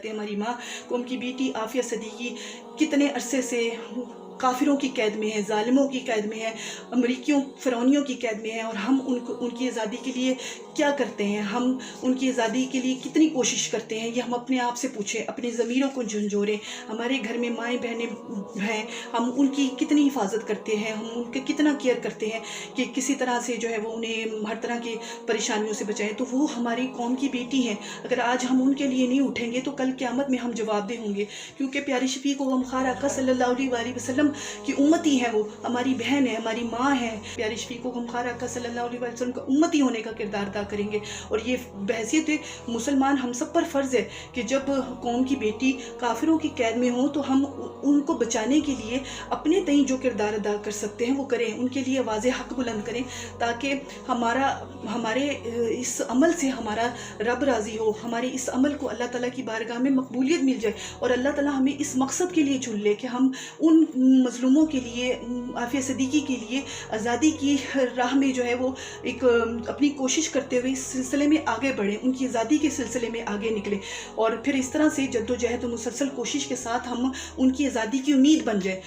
کرتے ہیں ہماری ماں قوم کی بیٹی عافیہ صدیقی کتنے عرصے سے کافروں کی قید میں ہے، ظالموں کی قید میں ہے، امریکیوں فرعونیوں کی قید میں ہے، اور ہم ان کی آزادی کے لیے کیا کرتے ہیں، ہم ان کی آزادی کے لیے کتنی کوشش کرتے ہیں، یہ ہم اپنے آپ سے پوچھیں، اپنی ضمیروں کو جھنجھوڑیں۔ ہمارے گھر میں مائیں بہنیں ہیں، ہم ان کی کتنی حفاظت کرتے ہیں، ہم ان کے کتنا کیئر کرتے ہیں کہ کسی طرح سے جو ہے وہ انہیں ہر طرح کی پریشانیوں سے بچائیں۔ تو وہ ہماری قوم کی بیٹی ہیں، اگر آج ہم ان کے لیے نہیں اٹھیں گے تو کل قیامت میں ہم جواب دہ ہوں گے، کیونکہ پیاری شفیع و غمخوار آقا صلی اللہ علیہ وآلہ وسلم کی امتی ہے، وہ ہماری بہن ہے، ہماری ماں ہے۔ پیاری شفیع و غمخوار آقا صلی اللہ علیہ وسلم کا امتی ہونے کا کردار ادا کریں گے، اور یہ بحیثیت مسلمان ہم سب پر فرض ہے کہ جب قوم کی بیٹی کافروں کی قید میں ہوں تو ہم ان کو بچانے کے لیے اپنے تئیں جو کردار ادا کر سکتے ہیں وہ کریں، ان کے لیے آواز حق بلند کریں، تاکہ ہمارے اس عمل سے ہمارا رب راضی ہو، ہمارے اس عمل کو اللہ تعالیٰ کی بارگاہ میں مقبولیت مل جائے، اور اللہ تعالیٰ ہمیں اس مقصد کے لیے چن لے کہ ہم ان مظلوموں کے لیے، عافیہ صدیقی کے لیے آزادی کی راہ میں جو ہے وہ ایک اپنی کوشش کرتے ہوئے اس سلسلے میں آگے بڑھیں، ان کی آزادی کے سلسلے میں آگے نکلیں، اور پھر اس طرح سے جد و جہد و مسلسل کوشش کے ساتھ ہم ان کی آزادی کی امید بن جائیں۔